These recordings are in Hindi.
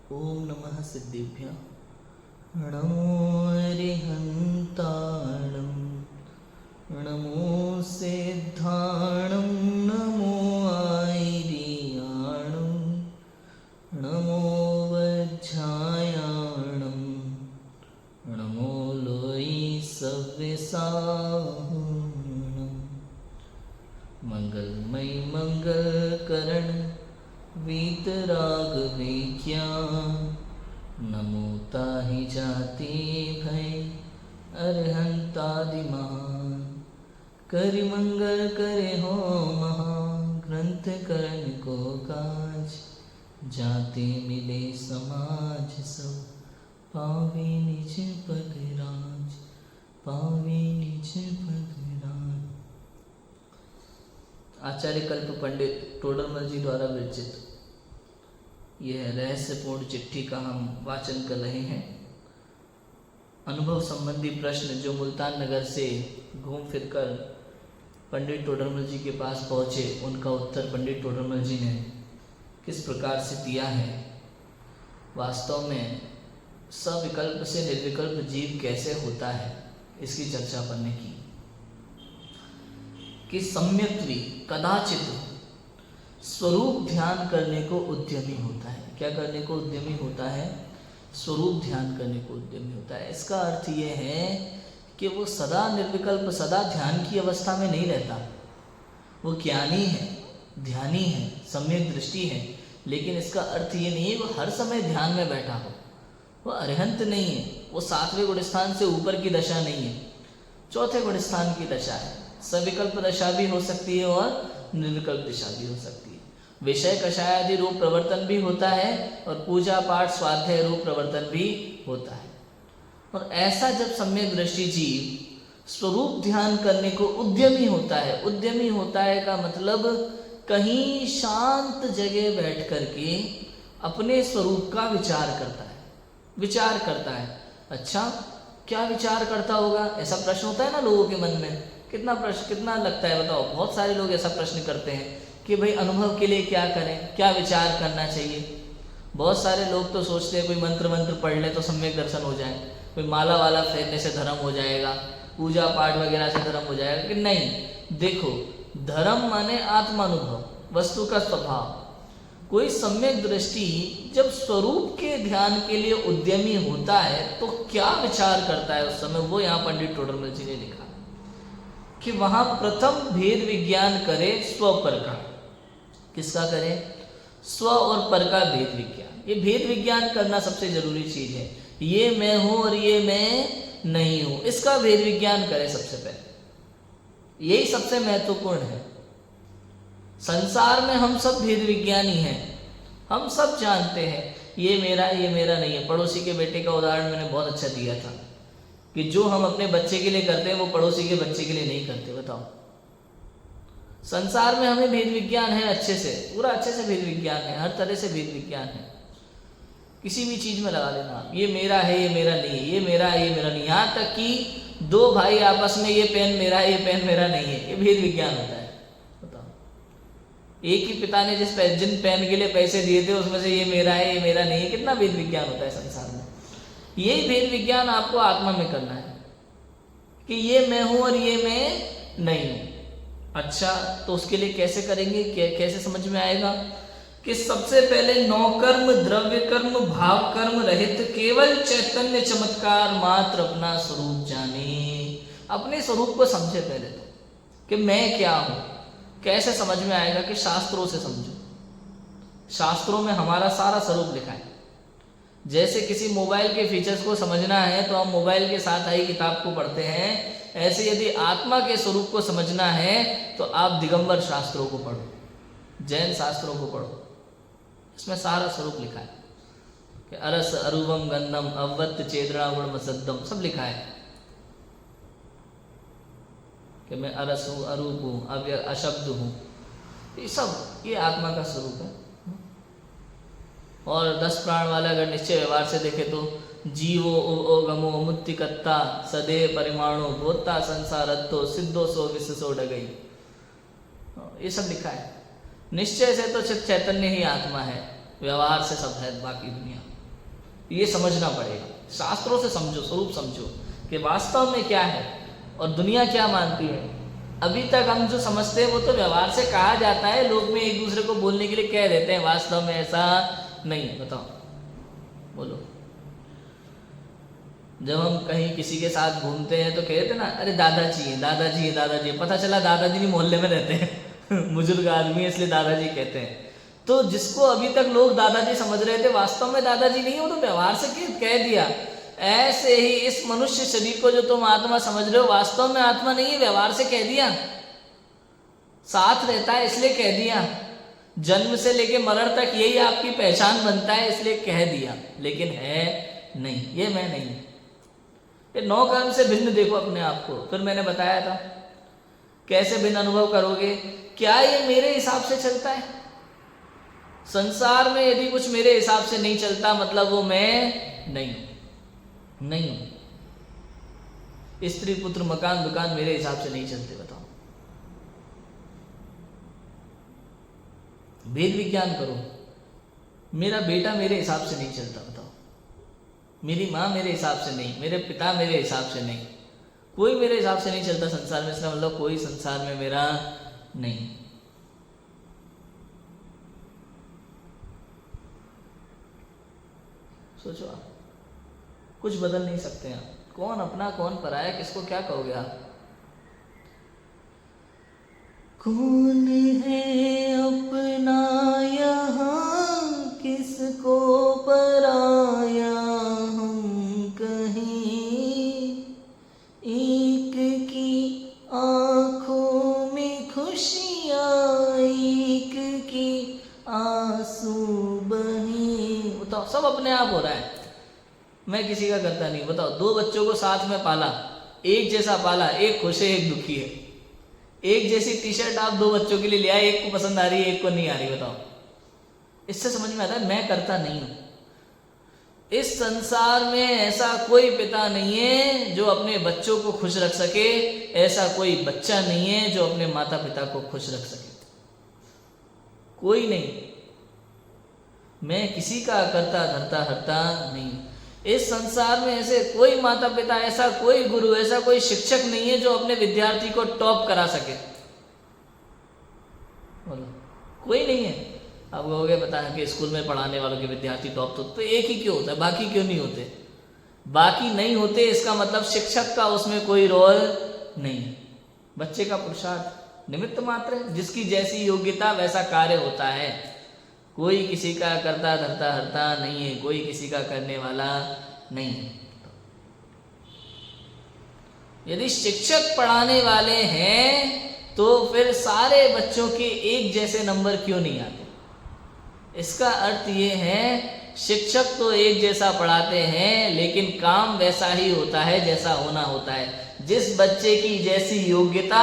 ओम नमः सिद्धेभ्यः। नमो अरिहन्ताणं नमो सिद्धाणं नमो आयर्याणं नमो वज्रायाणं नमो लोई सव्यसाहूणं मंगलमय मंगलकरण वीतराग विज्ञान नमो ताहि जाति भय अरहंतादिमान करि मंगल करे हो महा ग्रंथ करण को काज जाते मिले समाज सब पावे निज पद राज पावे निज पद राज। आचार्य कल्प पंडित टोडरमल जी द्वारा विरचित यह रहस्यपूर्ण चिट्ठी का हम वाचन कर रहे हैं। अनुभव संबंधी प्रश्न जो मुल्तान नगर से घूम फिरकर पंडित टोडरमल जी के पास पहुँचे, उनका उत्तर पंडित टोडरमल जी ने किस प्रकार से दिया है। वास्तव में सविकल्प से निर्विकल्प जीव कैसे होता है, इसकी चर्चा करने की कि सम्यक्त्वी कदाचित स्वरूप ध्यान करने को उद्यमी होता है। क्या करने को उद्यमी होता है? स्वरूप ध्यान करने को उद्यमी होता है। इसका अर्थ ये है कि वो सदा निर्विकल्प सदा ध्यान की अवस्था में नहीं रहता। वो ज्ञानी है, ध्यानी है, सम्यक दृष्टि है, लेकिन इसका अर्थ ये नहीं है वो हर समय ध्यान में बैठा हो। वो अरिहंत नहीं है, वो 7वें गुणस्थान से ऊपर की दशा नहीं है, 4थे गुणस्थान की दशा है। सविकल्प दशा भी हो सकती है और निर्विकल्प दिशा भी हो सकती है। विषय कषायादि रूप प्रवर्तन भी होता है और पूजा पाठ स्वाध्याय रूप प्रवर्तन भी होता है। और ऐसा जब सम्यक दृष्टि जीव स्वरूप ध्यान करने को उद्यमी होता है, उद्यमी होता है का मतलब कहीं शांत जगह बैठ करके अपने स्वरूप का विचार करता है, विचार करता है। अच्छा, क्या विचार करता होगा? ऐसा प्रश्न होता है ना लोगों के मन में। कितना लगता है बताओ? बहुत सारे लोग ऐसा प्रश्न करते हैं कि भाई अनुभव के लिए क्या करें, क्या विचार करना चाहिए। बहुत सारे लोग तो सोचते हैं कोई मंत्र पढ़ ले तो सम्यक दर्शन हो जाए, कोई माला वाला फेरने से धर्म हो जाएगा, पूजा पाठ वगैरह से धर्म हो जाएगा। कि नहीं, देखो, धर्म माने आत्मानुभव, वस्तु का स्वभाव। कोई सम्यक दृष्टि जब स्वरूप के ध्यान के लिए उद्यमी होता है तो क्या विचार करता है उस समय, वो यहाँ पंडित टोडरमल जी ने लिखा कि वहां प्रथम भेद विज्ञान करे स्व पर का। किसका करें? स्व और पर का भेद विज्ञान। ये भेद विज्ञान करना सबसे जरूरी चीज है। ये मैं हूं और ये मैं नहीं हूं, इसका भेद विज्ञान करें सबसे पहले। यही सबसे महत्वपूर्ण है। संसार में हम सब भेद विज्ञानी हैं, हम सब जानते हैं ये मेरा नहीं है। पड़ोसी के बेटे का उदाहरण मैंने बहुत अच्छा दिया था कि जो हम अपने बच्चे के लिए करते हैं वो पड़ोसी के बच्चे के लिए नहीं करते। बताओ, संसार में हमें भेद विज्ञान है, अच्छे से, पूरा अच्छे से भेद विज्ञान है, हर तरह से भेद विज्ञान है। किसी भी चीज में लगा लेना, ये मेरा है ये मेरा नहीं है, ये मेरा है ये मेरा नहीं। यहाँ तक कि 2 भाई आपस में ये पेन मेरा है ये पेन मेरा नहीं है, ये भेद विज्ञान होता है। बताओ, एक ही पिता ने जिन पेन के लिए पैसे दिए थे उसमें से ये मेरा है ये मेरा नहीं है, कितना भेद विज्ञान होता है संसार में। यही भेद विज्ञान आपको आत्मा में करना है कि ये मैं हूं और ये मैं नहीं हूं। अच्छा, तो उसके लिए कैसे करेंगे, कैसे समझ में आएगा? कि सबसे पहले 9 कर्म, द्रव्य कर्म, भाव कर्म रहित केवल चैतन्य चमत्कार मात्र अपना स्वरूप जाने। अपने स्वरूप को समझे पहले तो कि मैं क्या हूं। कैसे समझ में आएगा? कि शास्त्रों से समझो। शास्त्रों में हमारा सारा स्वरूप लिखा है। जैसे किसी मोबाइल के फीचर्स को समझना है तो हम मोबाइल के साथ आई किताब को पढ़ते हैं, ऐसे यदि आत्मा के स्वरूप को समझना है तो आप दिगंबर शास्त्रों को पढ़ो, जैन शास्त्रों को पढ़ो। इसमें सारा स्वरूप लिखा है कि अरस अरूपम गंधम अवत चेद्रा गुण मसद्दम, सब लिखा है कि मैं अरस हूँ, अरूप हूँ, अशब्द हूँ। ये सब ये आत्मा का स्वरूप है। और 10 प्राण वाला अगर निश्चय व्यवहार से देखे तो जीवो ओगमो मुत्तिकत्ता सदे परिमाणो भोत्ता संसारत्तो सिद्धो सो विश्वसो डगई, ये सब लिखा है। निश्चय से तो चित चैतन्य ही आत्मा है, व्यवहार से सब है बाकी दुनिया। ये समझना पड़ेगा। शास्त्रों से समझो, स्वरूप समझो कि वास्तव में क्या है और दुनिया क्या मानती है। अभी तक हम जो समझते हैं वो तो व्यवहार से कहा जाता है, लोग में एक दूसरे को बोलने के लिए कह देते हैं, वास्तव में ऐसा नहीं है। बताओ, बोलो। जब हम कहीं किसी के साथ घूमते हैं तो कहते हैं ना, अरे दादाजी हैं, दादाजी हैं, दादाजी हैं। पता चला दादाजी नहीं मोहल्ले में रहते हैं बुजुर्ग आदमी है, इसलिए दादाजी कहते हैं। तो जिसको अभी तक लोग दादाजी समझ रहे थे, वास्तव में दादाजी नहीं, वो तो व्यवहार से कह दिया। ऐसे ही इस मनुष्य शरीर को जो तुम आत्मा समझ रहे हो, वास्तव में आत्मा नहीं है, व्यवहार से कह दिया। साथ रहता है इसलिए कह दिया, जन्म से लेके मरण तक यही आपकी पहचान बनता है इसलिए कह दिया, लेकिन है नहीं, ये मैं नहीं। ये 9 कर्म से भिन्न देखो अपने आप को। फिर मैंने बताया था कैसे भिन्न अनुभव करोगे। क्या ये मेरे हिसाब से चलता है? संसार में यदि कुछ मेरे हिसाब से नहीं चलता, मतलब वो मैं नहीं हूं। स्त्री पुत्र मकान दुकान मेरे हिसाब से नहीं चलते। बताओ, वेद विज्ञान करो, मेरा बेटा मेरे हिसाब से नहीं चलता। बताओ, मेरी माँ मेरे हिसाब से नहीं, मेरे पिता मेरे हिसाब से नहीं, कोई मेरे हिसाब से नहीं चलता संसार में। इसका मतलब कोई संसार में मेरा नहीं। सोचो, आप कुछ बदल नहीं सकते हैं। कौन अपना कौन पराया, किसको क्या कहोगे आप? कौन है अपना यहाँ, किसको पराया हम कहीं। एक की आंखों में खुशियाँ, एक की आंसू बही। बताओ, सब अपने आप हो रहा है, मैं किसी का करता नहीं। बताओ, 2 बच्चों को साथ में पाला, एक जैसा पाला, एक खुश है एक दुखी है। एक जैसी टी शर्ट आप 2 बच्चों के लिए ले आए, एक को पसंद आ रही है एक को नहीं आ रही। बताओ, इससे समझ में आता है मैं करता नहीं हूं। इस संसार में ऐसा कोई पिता नहीं है जो अपने बच्चों को खुश रख सके, ऐसा कोई बच्चा नहीं है जो अपने माता पिता को खुश रख सके। कोई नहीं। मैं किसी का करता धरता हरता नहीं। इस संसार में ऐसे कोई माता पिता, ऐसा कोई गुरु, ऐसा कोई शिक्षक नहीं है जो अपने विद्यार्थी को टॉप करा सके। बोलो, कोई नहीं है। आप कहोगे पता है कि स्कूल में पढ़ाने वालों के विद्यार्थी टॉप तो एक ही क्यों होता है, बाकी क्यों नहीं होते? बाकी नहीं होते इसका मतलब शिक्षक का उसमें कोई रोल नहीं। बच्चे का पुरुषार्थ निमित्त मात्र है, जिसकी जैसी योग्यता वैसा कार्य होता है। कोई किसी का करता धरता हरता नहीं है, कोई किसी का करने वाला नहीं है। यदि शिक्षक पढ़ाने वाले हैं तो फिर सारे बच्चों के एक जैसे नंबर क्यों नहीं आते? इसका अर्थ ये है, शिक्षक तो एक जैसा पढ़ाते हैं लेकिन काम वैसा ही होता है जैसा होना होता है। जिस बच्चे की जैसी योग्यता,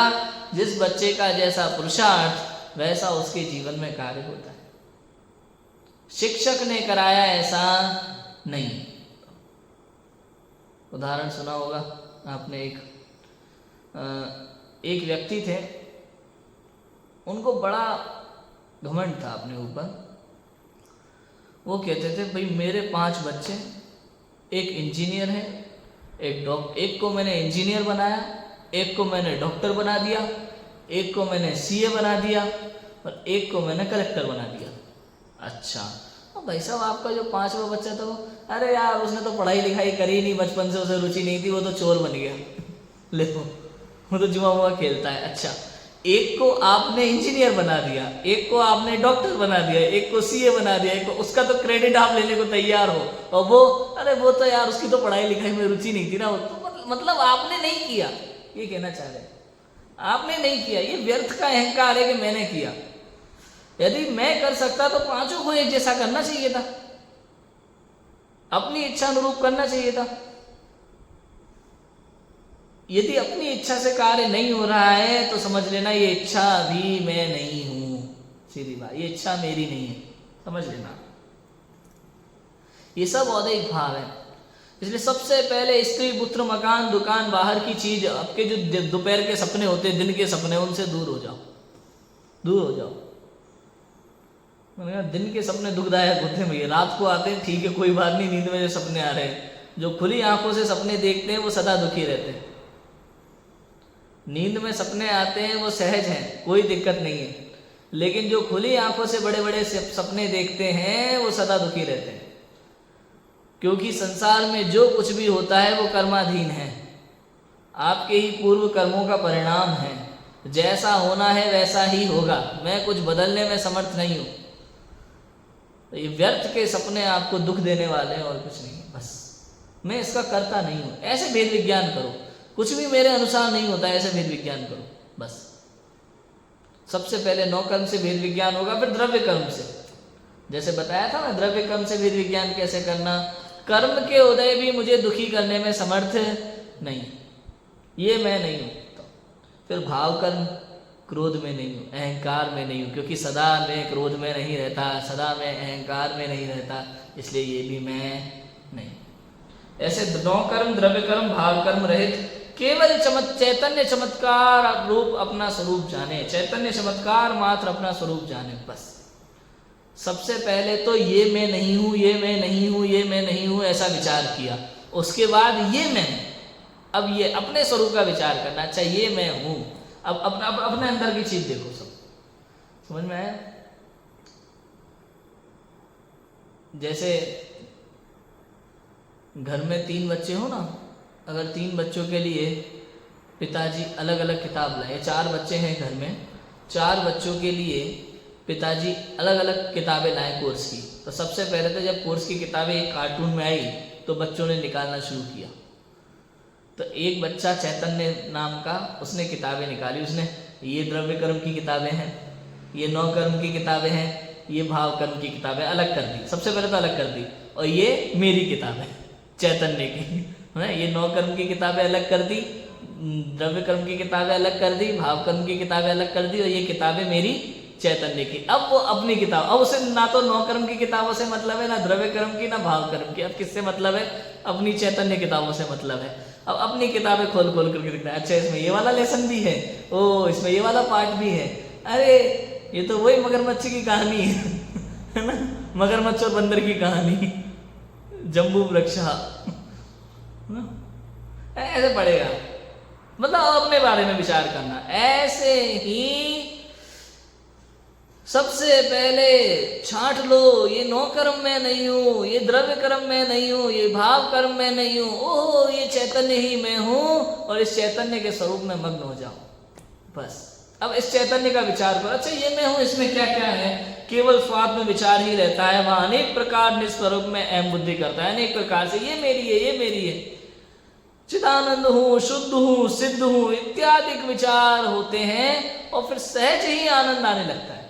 जिस बच्चे का जैसा पुरुषार्थ, वैसा उसके जीवन में कार्य होता है। शिक्षक ने कराया ऐसा नहीं। उदाहरण सुना होगा आपने, एक व्यक्ति थे, उनको बड़ा घमंड था अपने ऊपर। वो कहते थे भाई मेरे 5 बच्चे, एक इंजीनियर है, एक को मैंने इंजीनियर बनाया, एक को मैंने डॉक्टर बना दिया, एक को मैंने सीए बना दिया और एक को मैंने कलेक्टर बना दिया। अच्छा, भाई साहब आपका जो 5वां बच्चा था वो, अरे यार उसने तो पढ़ाई लिखाई करी नहीं, बचपन से उसे रुचि नहीं थी, वो तो चोर बन गया। ले वो तो जुआ हुआ खेलता है। अच्छा, एक को आपने इंजीनियर बना दिया, एक को आपने डॉक्टर बना दिया, एक को सीए बना दिया, एक को, उसका तो क्रेडिट आप लेने को तैयार हो, और वो अरे वो तो यार उसकी तो पढ़ाई लिखाई में रुचि नहीं थी ना, वो तो मतलब आपने नहीं किया। ये कहना चाह रहे आपने नहीं किया, ये व्यर्थ का अहंकार है कि मैंने किया। यदि मैं कर सकता तो 5 को एक जैसा करना चाहिए था, अपनी इच्छा अनुरूप करना चाहिए था। यदि अपनी इच्छा से कार्य नहीं हो रहा है तो समझ लेना ये इच्छा भी मैं नहीं हूं। सीधी बात, ये इच्छा मेरी नहीं है, समझ लेना। ये सब औदैहिक भाव है। इसलिए सबसे पहले स्त्री पुत्र मकान दुकान बाहर की चीज, आपके जो दोपहर के सपने होते हैं, दिन के सपने, उनसे दूर हो जाओ, दूर हो जाओ। मैंने कहा दिन के सपने दुखदायक होते हैं भैया, रात को आते हैं ठीक है कोई बात नहीं, नींद में जो सपने आ रहे हैं, जो खुली आंखों से सपने देखते हैं वो सदा दुखी रहते हैं। नींद में सपने आते हैं वो सहज हैं, कोई दिक्कत नहीं है, लेकिन जो खुली आंखों से बड़े बड़े सपने देखते हैं वो सदा दुखी रहते हैं, क्योंकि संसार में जो कुछ भी होता है वो कर्माधीन है, आपके ही पूर्व कर्मों का परिणाम है, जैसा होना है वैसा ही होगा, मैं कुछ बदलने में समर्थ नहीं हूं। तो ये व्यर्थ के सपने आपको दुख देने वाले हैं और कुछ नहीं, बस मैं इसका करता नहीं हूं, ऐसे भेद विज्ञान करो, कुछ भी मेरे अनुसार नहीं होता, ऐसे भेद विज्ञान करो बस। सबसे पहले 9 कर्म से भेद विज्ञान होगा, फिर द्रव्य कर्म से, जैसे बताया था ना द्रव्य कर्म से भेद विज्ञान कैसे करना। कर्म के उदय भी मुझे दुखी करने में समर्थ नहीं, ये मैं नहीं हूं। फिर भाव कर्म, क्रोध में नहीं हूँ, अहंकार में नहीं हूँ, क्योंकि सदा मैं क्रोध में नहीं रहता, सदा मैं अहंकार में नहीं रहता, इसलिए ये भी मैं नहीं। ऐसे 9 कर्म, द्रव्य कर्म, भाव कर्म रहित केवल चैतन्य चमत्कार रूप अपना स्वरूप जाने, चैतन्य चमत्कार मात्र अपना स्वरूप जाने, बस। सबसे पहले तो ये मैं नहीं हूँ, ये मैं नहीं हूँ, ये मैं नहीं हूँ, ऐसा विचार किया, उसके बाद ये मैं, अब ये अपने स्वरूप का विचार करना, अच्छा ये मैं हूँ, अब अपने अंदर की चीज देखो, सब समझ में आया। जैसे घर में 3 बच्चे हो ना, अगर 3 बच्चों के लिए पिताजी अलग अलग किताब लाए, 4 बच्चे हैं घर में, 4 बच्चों के लिए पिताजी अलग अलग किताबें लाए कोर्स की, तो सबसे पहले तो जब कोर्स की किताबें एक कार्टून में आई तो बच्चों ने निकालना शुरू किया। तो एक बच्चा चैतन्य नाम का, उसने किताबें निकाली, उसने ये द्रव्य कर्म की किताबें हैं, ये 9 कर्म की किताबें हैं, ये भाव कर्म की किताबें अलग कर दी, सबसे पहले तो अलग कर दी, और ये मेरी किताबें चैतन्य की है, ये 9 कर्म की किताबें अलग कर दी, द्रव्य कर्म की किताबें अलग कर दी, भाव कर्म की किताबें अलग कर दी, और ये किताबें मेरी चैतन्य की। अब वो अपनी किताब, अब उसे ना तो 9 कर्म की किताबों से मतलब है, ना द्रव्य कर्म की, ना भाव कर्म की, अब किससे मतलब है, अपनी चैतन्य किताबों से मतलब है। अब अपनी किताबें खोल खोल करके दिखता है, अच्छा इसमें ये वाला लेसन भी है, ओ इसमें ये वाला पार्ट भी है, अरे ये तो वही मगरमच्छ की कहानी है ना, मगरमच्छ और बंदर की कहानी, जम्बू वृक्षा, ऐसे पड़ेगा। मतलब अपने बारे में विचार करना। ऐसे ही सबसे पहले छांट लो, ये 9 कर्म में नहीं हूँ, ये द्रव्य कर्म में नहीं हूँ, ये भाव कर्म में नहीं हूँ, ओह ये चैतन्य ही मैं हूँ, और इस चैतन्य के स्वरूप में मग्न हो जाओ, बस। अब इस चैतन्य का विचार करो, अच्छा ये मैं हूँ, इसमें क्या क्या है, केवल स्वाद में विचार ही रहता है, वहां अनेक प्रकार निस्वरूप में अहम बुद्धि करता है, अनेक प्रकार से ये मेरी है, ये मेरी है, चिदानंद हूँ, शुद्ध हूँ, सिद्ध हूँ, इत्यादि विचार होते हैं, और फिर सहज ही आनंद आने लगता है,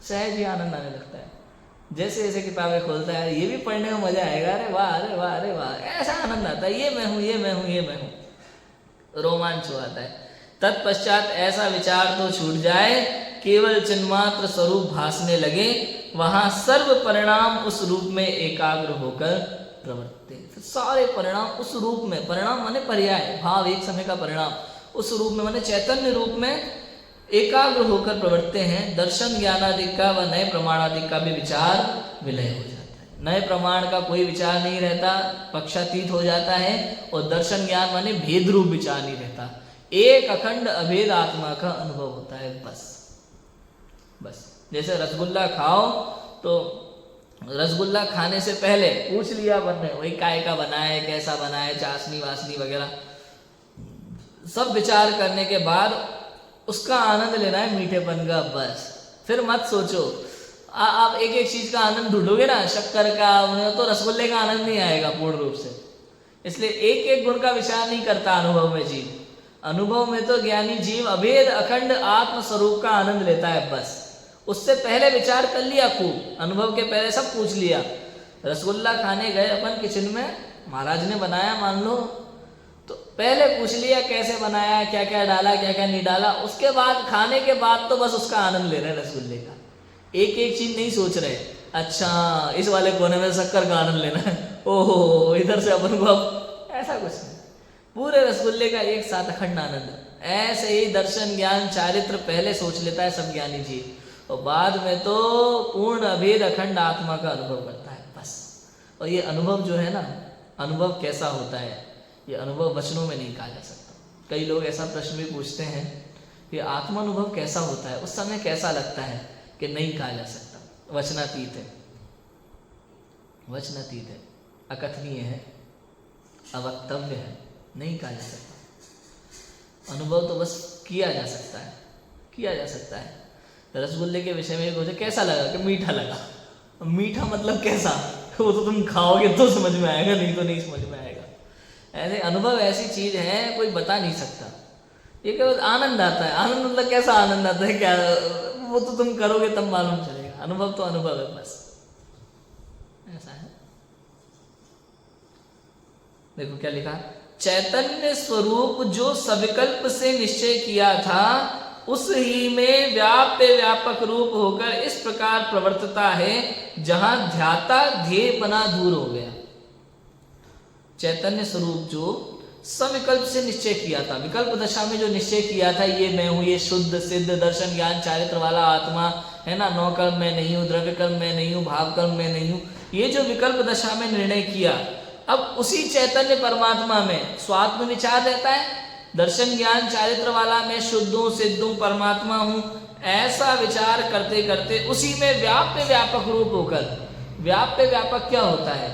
सहज ही आनंद आने लगता है। जैसे जैसे किताबें खोलता है, ये भी पढ़ने में मजा आएगा, अरे वाह अरे वाह अरे वाह, ऐसा आनंद आता है, ये मैं हूँ, ये मैं हूँ, ये मैं हूँ, रोमांच हो आता है। तत्पश्चात ऐसा विचार तो छूट जाए, केवल चिन्मात्र स्वरूप भासने लगे, वहां सर्व परिणाम उस रूप में एकाग्र होकर प्रवर्ते। सारे परिणाम उस रूप में, परिणाम माने पर्याय, भाव एक समय का परिणाम, उस रूप में माने चैतन्य रूप में एकाग्र होकर प्रवर्तते हैं। दर्शन ज्ञानादि का व नए प्रमाणादि का भी विचार विलय हो जाता है, नए प्रमाण का कोई विचार नहीं रहता, पक्षातीत हो जाता है, और दर्शन ज्ञान माने भेद रूप विचार नहीं रहता, एक अखंड अभेद आत्मा का अनुभव होता है, बस बस। जैसे रसगुल्ला खाओ तो रसगुल्ला खाने से पहले पूछ लिया बनने, वही काय का बना है, कैसा बना है, चाशनी वासनी वगैरह सब विचार करने के बाद उसका आनंद लेना है, मीठेपन का, बस। फिर मत सोचो, आप एक एक चीज का आनंद ढूंढोगे ना, शक्कर का, तो रसगुल्ले का आनंद नहीं आएगा पूर्ण रूप से। इसलिए एक एक गुण का विचार नहीं करता अनुभव में जीव, अनुभव में तो ज्ञानी जीव अभेद अखंड आत्म स्वरूप का आनंद लेता है, बस। उससे पहले विचार कर लिया खूब, अनुभव के पहले सब पूछ लिया। रसगुल्ला खाने गए अपन किचन में, महाराज ने बनाया मान लो, तो पहले पूछ लिया कैसे बनाया, क्या क्या डाला, क्या क्या नहीं डाला, उसके बाद खाने के बाद तो बस उसका आनंद ले रहे हैं रसगुल्ले का, एक एक चीज नहीं सोच रहे, अच्छा इस वाले कोने में शक्कर का आनंद लेना है, ओहो इधर से अपन को, ऐसा कुछ नहीं, पूरे रसगुल्ले का एक साथ अखंड आनंद। ऐसे ही दर्शन ज्ञान चारित्र पहले सोच लेता है सब ज्ञानी जी, और बाद में तो पूर्ण अभेद अखंड आत्मा का अनुभव करता है बस। और ये अनुभव जो है ना, अनुभव कैसा होता है, ये अनुभव वचनों में नहीं कहा जा सकता। कई लोग ऐसा प्रश्न भी पूछते हैं कि आत्मानुभव कैसा होता है, उस समय कैसा लगता है, कि नहीं कहा जा सकता, वचनातीत है, वचनातीत है, अकथनीय है, अवक्तव्य है, नहीं कहा जा सकता। अनुभव तो बस किया जा सकता है, किया जा सकता है। रसगुल्ले के विषय में पूछे कैसा लगा, कि मीठा लगा। मीठा मतलब कैसा, वो तो तुम खाओगे तो समझ में आएगा, नहीं तो नहीं समझ में आएगा। ऐसे अनुभव ऐसी चीज है कोई बता नहीं सकता। ये केवल आनंद आता है। आनंद मतलब कैसा आनंद आता है, क्या, वो तो तुम करोगे तब मालूम चलेगा। अनुभव तो अनुभव है बस, ऐसा है। देखो क्या लिखा, चैतन्य स्वरूप जो सविकल्प से निश्चय किया था उस ही में व्याप्य व्यापक रूप होकर इस प्रकार प्रवर्तता है जहां ध्याता ध्येयपना दूर हो गया। चैतन्य स्वरूप जो सविकल्प से निश्चय किया था, विकल्प दशा में जो निश्चय किया था, ये मैं हूं, ये शुद्ध सिद्ध दर्शन ज्ञान चारित्र वाला आत्मा है ना, नौ कर्म मैं नहीं हूं, द्रव्य कर्म मैं नहीं हूं, भाव कर्म मैं नहीं हूं, ये जो विकल्प दशा में निर्णय किया, अब उसी चैतन्य परमात्मा में स्वात्म विचार रहता है। दर्शन ज्ञान चारित्र वाला मैं शुद्ध हूं, सिद्ध हूं, परमात्मा हूं, ऐसा विचार करते करते उसी में व्याप्य व्यापक रूप होकर, व्याप्य व्यापक क्या होता है,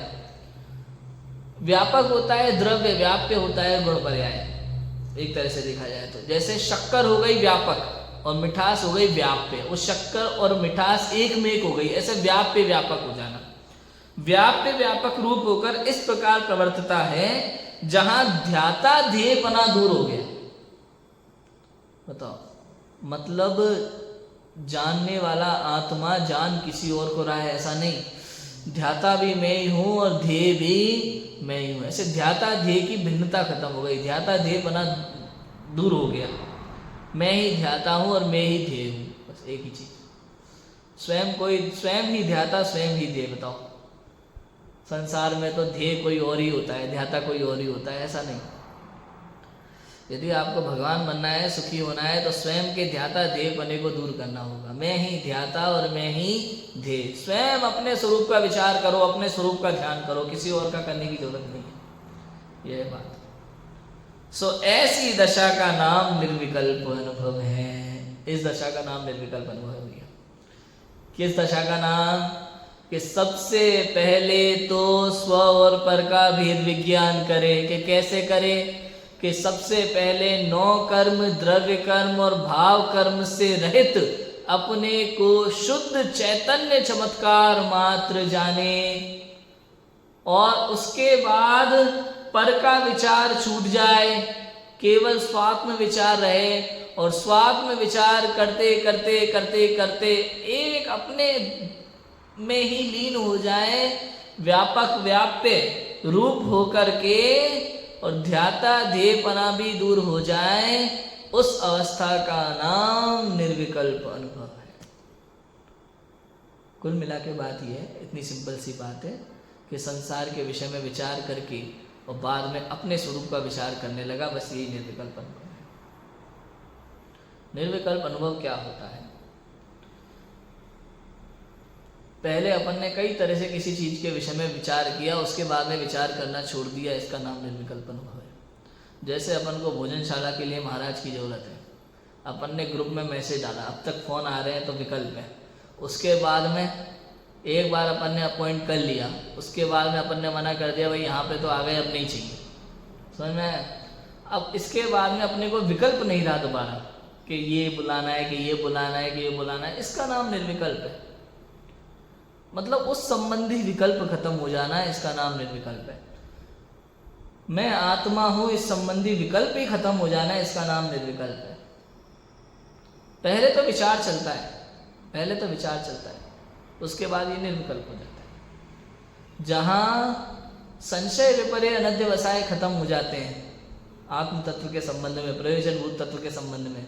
व्यापक होता है द्रव्य, व्याप्य होता है गुण पर्याय। एक तरह से देखा जाए तो जैसे शक्कर हो गई व्यापक और मिठास हो गई व्याप्य, वो शक्कर और मिठास एक में एक हो गई, ऐसे व्याप्य व्यापक हो जाना। व्याप्य व्यापक रूप होकर इस प्रकार प्रवर्तता है जहां ध्याता ध्येयपना दूर हो गया। बताओ, मतलब जानने वाला आत्मा जान किसी और को रहा है ऐसा नहीं, ध्याता भी मैं ही हूं और ध्येय भी मैं ही हूं। ऐसे ध्याता ध्येय की भिन्नता खत्म हो गई, ध्याता ध्येयपना दूर हो गया। मैं ही ध्याता हूं और मैं ही ध्येय हूं, बस एक ही चीज। स्वयं ही ध्याता, स्वयं ही ध्येय। बताओ, संसार में तो ध्येय कोई और ही होता है, ध्याता कोई और ही होता है, ऐसा नहीं। यदि आपको भगवान बनना है, सुखी होना है, तो स्वयं के ध्याता ध्येय पने को दूर करना होगा। मैं ही ध्याता और मैं ही ध्येय। स्वयं अपने स्वरूप का विचार करो, अपने स्वरूप का ध्यान करो, किसी और का करने की जरूरत नहीं है। यह बात। ऐसी दशा का नाम निर्विकल्प अनुभव है। इस दशा का नाम निर्विकल्प अनुभव है। किस दशा का नाम, कि सबसे पहले तो स्व और पर का भेद विज्ञान करे। कि कैसे करे, कि सबसे पहले 9 कर्म, द्रव्य कर्म और भाव कर्म से रहित अपने को शुद्ध चैतन्य चमत्कार मात्र जाने, और उसके बाद पर का विचार छूट जाए, केवल स्वात्म विचार रहे, और स्वात्म विचार करते करते करते करते एक अपने में ही लीन हो जाए, व्यापक व्याप्य रूप होकर के, और ध्याता ध्येयपना भी दूर हो जाए। उस अवस्था का नाम निर्विकल्प अनुभव है। कुल मिला के बात यह है, इतनी सिंपल सी बात है कि संसार के विषय में विचार करके और बाद में अपने स्वरूप का विचार करने लगा, बस यही निर्विकल्प अनुभव है। निर्विकल्प अनुभव क्या होता है, पहले अपन ने कई तरह से किसी चीज के विषय में विचार किया, उसके बाद में विचार करना छोड़ दिया, इसका नाम निर्विकल्प अनुभव है। जैसे अपन को भोजनशाला के लिए महाराज की जरूरत है, अपन ने ग्रुप में मैसेज डाला, अब तक फोन आ रहे हैं तो विकल्प है। उसके बाद में एक बार अपन ने अपॉइंट कर लिया, उसके बाद में अपन ने मना कर दिया, भाई यहाँ पे तो आ गए, अब नहीं चाहिए। समझ में आया? अब इसके बाद में अपने को विकल्प नहीं रहा दोबारा कि ये बुलाना है, कि ये बुलाना है, कि ये बुलाना है, इसका नाम निर्विकल्प है। मतलब उस संबंधी विकल्प खत्म हो जाना, इसका नाम निर्विकल्प है। मैं आत्मा हूं, इस संबंधी विकल्प ही खत्म हो जाना, इसका नाम निर्विकल्प है। पहले तो विचार चलता है, पहले तो विचार चलता है, उसके बाद ये निर्विकल्प हो जाता है। जहां संशय विपर्य अनद्य वसाय खत्म हो जाते हैं आत्म तत्व के संबंध में, प्रयोजनभूत तत्व के संबंध में,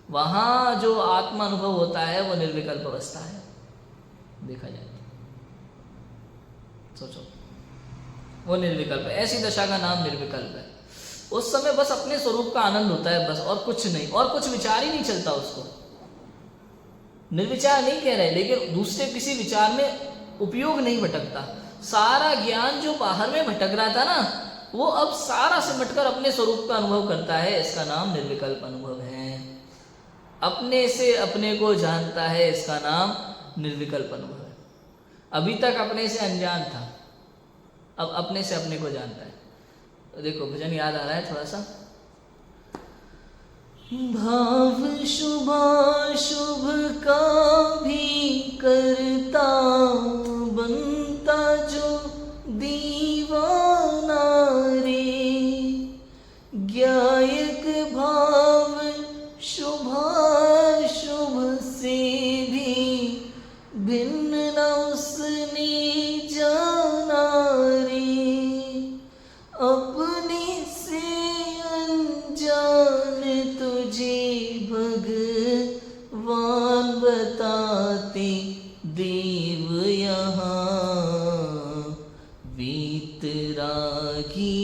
वहां जो आत्मा अनुभव होता है वो निर्विकल्प अवस्था है। देखा जाए सोचो, वो निर्विकल्प है। ऐसी दशा का नाम निर्विकल्प है। उस समय बस अपने स्वरूप का आनंद होता है, बस, और कुछ नहीं, और कुछ विचार ही नहीं चलता उसको। निर्विचार नहीं कह रहे, लेकिन दूसरे किसी विचार में उपयोग नहीं भटकता। सारा ज्ञान जो बाहर में भटक रहा था ना, वो अब सारा सिमटकर अपने स्वरूप का अनुभव करता है, इसका नाम निर्विकल्प अनुभव है। अपने से अपने को जानता है, इसका नाम निर्विकल्प अनुभव है। अभी तक अपने से अनजान था, अब अपने से अपने को जानता है। तो देखो भजन याद आ रहा है थोड़ा सा। भाव शुभाशुभ का भी करता, बनता जो दीवाना रे, ज्ञायक भाव शुभाशुभ से भी भिन्न न उसने जाना रे, अपने से अनजान तुझे भगवान बताते देव यहाँ, वीतरागी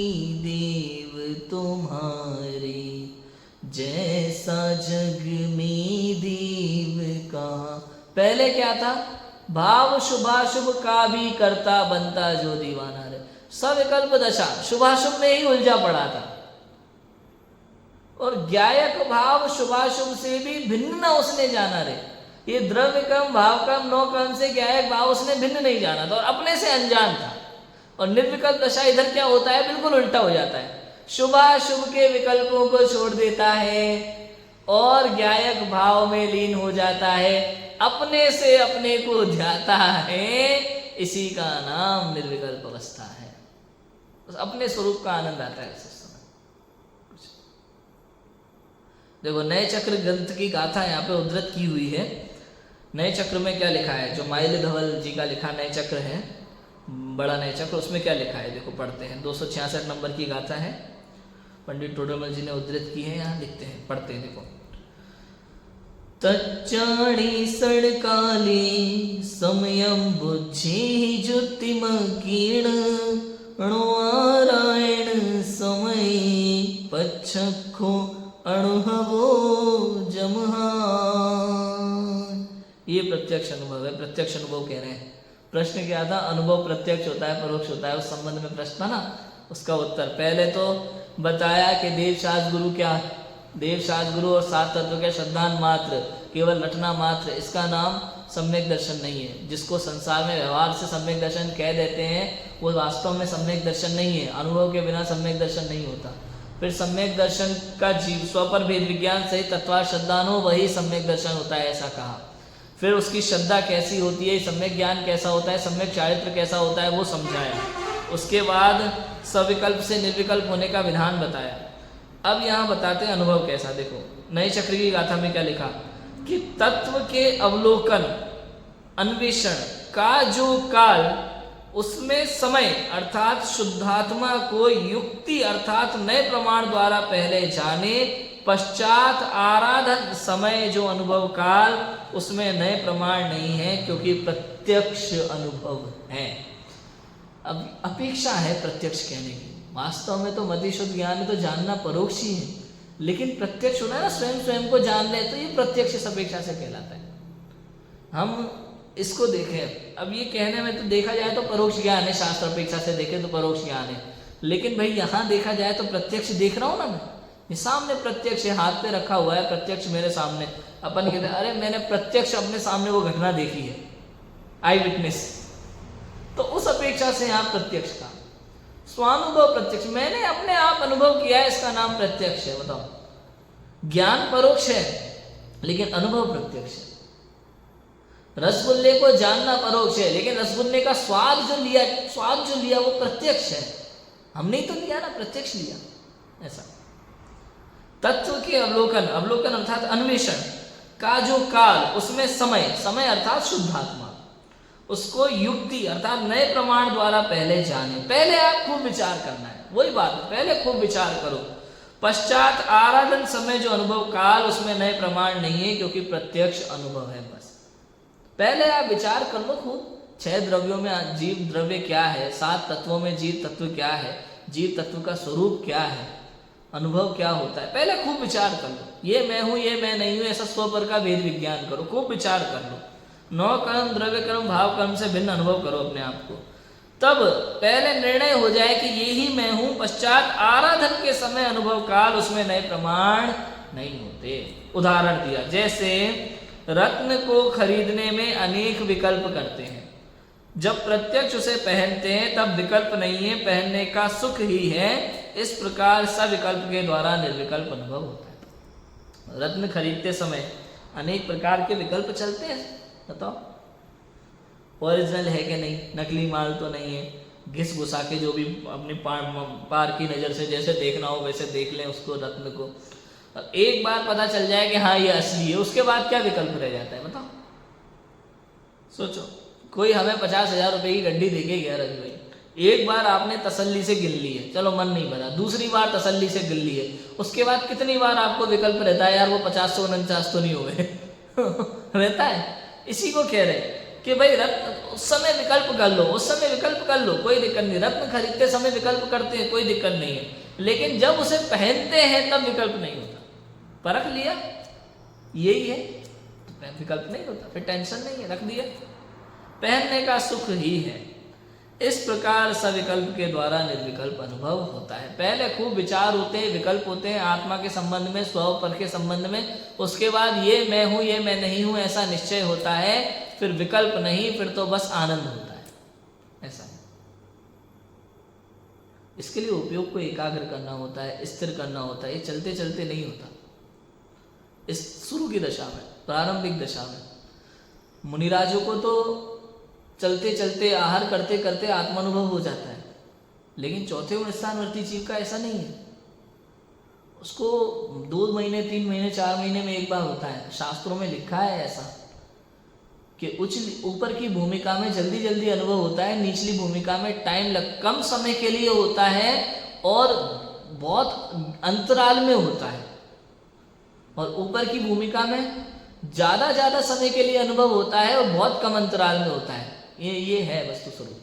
देव तुम्हारे, जैसा जग में देव कहाँ। पहले क्या था? भाव शुभाशुभ का भी करता, बनता जो दीवाना रे। सविकल्प दशा, शुभाशुभ में ही उलझा पड़ा था, और ज्ञायक भाव शुभाशुभ से भी भिन्न उसने जाना रे। ये द्रव्य कर्म भाव कर्म नौ कर्म से ज्ञायक भाव उसने भिन्न नहीं जाना था, और अपने से अनजान था। और निर्विकल्प दशा इधर क्या होता है? बिल्कुल उल्टा हो जाता है। शुभाशुभ के विकल्पों को छोड़ देता है और ज्ञायक भाव में लीन हो जाता है, अपने से अपने को ध्याता है। इसी का नाम निर्विकल्प अवस्था है। अपने स्वरूप का आनंद आता है इस समय। देखो नए चक्र ग्रंथ की गाथा यहाँ पे उद्धृत की हुई है। नए चक्र में क्या लिखा है? जो माइल धवल जी का लिखा नए चक्र है, बड़ा नए चक्र, उसमें क्या लिखा है देखो, पढ़ते हैं। 266 नंबर की गाथा है, पंडित टोडरमल जी ने उद्धृत की है, यहाँ लिखते हैं, पढ़ते हैं देखो। तच्चाणी सड़काले समयम बुद्धि ज्योतिम किरण, अणुआरायण समय पच्छखो अनुभवो जमहा। ये प्रत्यक्ष अनुभव है, प्रत्यक्ष अनुभव कह रहे हैं। प्रश्न क्या था? अनुभव प्रत्यक्ष होता है परोक्ष होता है, उस संबंध में प्रश्न था ना, उसका उत्तर। पहले तो बताया कि देव शास्त्र गुरु क्या है, देव शास्त्र गुरु और सात तत्व के श्रद्धान मात्र, केवल रटना मात्र, इसका नाम सम्यक दर्शन नहीं है। जिसको संसार में व्यवहार से सम्यक दर्शन कह देते हैं, वो वास्तव में सम्यक दर्शन नहीं है। अनुभव के बिना सम्यक दर्शन नहीं होता। फिर सम्यक दर्शन का जीव स्व पर भेद विज्ञान सहित तत्वार श्रद्धान हो, वही सम्यक दर्शन होता है, ऐसा कहा। फिर उसकी श्रद्धा कैसी होती है, सम्यक ज्ञान कैसा होता है, सम्यक चारित्र कैसा होता है, वो समझाया। उसके बाद सविकल्प से निर्विकल्प होने का विधान बताया। अब यहाँ बताते हैं अनुभव कैसा। देखो नए चक्र की गाथा में क्या लिखा कि तत्व के अवलोकन अन्वेषण का जो काल, उसमें समय अर्थात शुद्धात्मा को युक्ति अर्थात नए प्रमाण द्वारा पहले जाने, पश्चात आराधन समय जो अनुभव काल, उसमें नए प्रमाण नहीं है, क्योंकि प्रत्यक्ष अनुभव है। अब अपेक्षा है प्रत्यक्ष कहने की, वास्तव में तो मति शुद्ध ज्ञान में तो जानना परोक्ष ही है, लेकिन प्रत्यक्ष होना है ना, स्वयं को जान ले, तो ये प्रत्यक्ष इस अपेक्षा से कहलाता है। हम इसको देखें, अब ये कहने में तो देखा जाए तो परोक्ष ज्ञान है, शास्त्र अपेक्षा से देखें तो परोक्ष ज्ञान है, लेकिन भाई यहाँ देखा जाए तो प्रत्यक्ष देख रहा हूँ ना मैं, ये सामने प्रत्यक्ष है, हाथ पे रखा हुआ है प्रत्यक्ष मेरे सामने। अपन कहते हैं अरे मैंने प्रत्यक्ष अपने सामने वो घटना देखी है, आई विटनेस, तो उस अपेक्षा से यहाँ प्रत्यक्ष का स्वानुभव प्रत्यक्ष, मैंने अपने आप अनुभव किया है, इसका नाम प्रत्यक्ष है। बताओ ज्ञान परोक्ष है लेकिन अनुभव प्रत्यक्ष है। रसगुल्ले को जानना परोक्ष है, लेकिन रसगुल्ले का स्वाद जो लिया वो प्रत्यक्ष है। हमने ही तो लिया ना, प्रत्यक्ष लिया। ऐसा तत्व के अवलोकन, अवलोकन अर्थात अन्वेषण का जो काल, उसमें समय अर्थात शुद्धात्मा, उसको युक्ति अर्थात नए प्रमाण द्वारा पहले जाने। पहले आप खूब विचार करना है, वही बात, पहले खूब विचार करो। पश्चात आराधन समय जो अनुभव काल, उसमें नए प्रमाण नहीं है, क्योंकि प्रत्यक्ष अनुभव है। बस पहले आप विचार कर लो खूब, 6 द्रव्यों में जीव द्रव्य क्या है, 7 तत्वों में जीव तत्व क्या है, जीव तत्व का स्वरूप क्या है, अनुभव क्या होता है, पहले खूब विचार कर लो। ये मैं हूं, ये मैं नहीं हूं, ऐसा स्व पर का भेद विज्ञान करो, खूब विचार कर लो। 9 कर्म, द्रव्य कर्म, भाव कर्म से भिन्न अनुभव करो अपने आप को। तब पहले निर्णय हो जाए कि ये ही मैं हूं, पश्चात आराधन के समय अनुभव काल उसमें नए प्रमाण नहीं होते। उदाहरण दिया, जैसे रत्न को खरीदने में अनेक विकल्प करते हैं, जब प्रत्यक्ष उसे पहनते हैं तब विकल्प नहीं है, पहनने का सुख ही है। इस प्रकार सविकल्प के द्वारा निर्विकल्प अनुभव होता है। रत्न खरीदते समय अनेक प्रकार के विकल्प चलते हैं, बताओ ओरिजिनल है कि नहीं, नकली माल तो नहीं है, घिस घुसा के जो भी अपनी पार की नज़र से जैसे देखना हो वैसे देख लें उसको, रत्न को। एक बार पता चल जाए कि हाँ ये असली है, उसके बाद क्या विकल्प रह जाता है, बताओ। सोचो, कोई हमें 50,000 रुपए की गड्डी देके गया रवि भाई, एक बार आपने तसल्ली से गिन ली है, चलो मन नहीं भरा, दूसरी बार तसल्ली से गिन ली है, उसके बाद कितनी बार आपको विकल्प रहता है, यार वो 50 से 49 तो नहीं हो गए रहता है। इसी को कह रहे हैं कि भाई रत्न उस समय विकल्प कर लो, उस समय विकल्प कर लो, कोई दिक्कत नहीं। रत्न खरीदते समय विकल्प करते हैं, कोई दिक्कत नहीं है, लेकिन जब उसे पहनते हैं तब विकल्प नहीं होता। परख लिया यही है तो विकल्प नहीं होता, फिर टेंशन नहीं है, रख दिया, पहनने का सुख ही है। इस प्रकार सविकल्प के द्वारा निर्विकल्प अनुभव होता है। पहले खूब विचार होते हैं, विकल्प होते हैं आत्मा के संबंध में, स्वभाव पर के संबंध में, उसके बाद ये मैं हूं, ये मैं नहीं हूं ऐसा निश्चय होता है, फिर विकल्प नहीं, फिर तो बस आनंद होता है, ऐसा है। इसके लिए उपयोग को एकाग्र करना होता है, स्थिर करना होता है, ये चलते चलते नहीं होता। इस शुरू की दशा में, प्रारंभिक दशा में मुनिराजों को तो चलते चलते आहार करते करते आत्मानुभव हो जाता है, लेकिन चौथे गुण स्थानवर्ती जीव का ऐसा नहीं है। उसको 2 महीने, 3 महीने, 4 महीने में एक बार होता है। शास्त्रों में लिखा है ऐसा कि ऊपर की भूमिका में जल्दी जल्दी अनुभव होता है, निचली भूमिका में कम समय के लिए होता है और बहुत अंतराल में होता है, और ऊपर की भूमिका में ज्यादा समय के लिए अनुभव होता है और बहुत कम अंतराल में होता है। ये है वस्तु स्वरूप।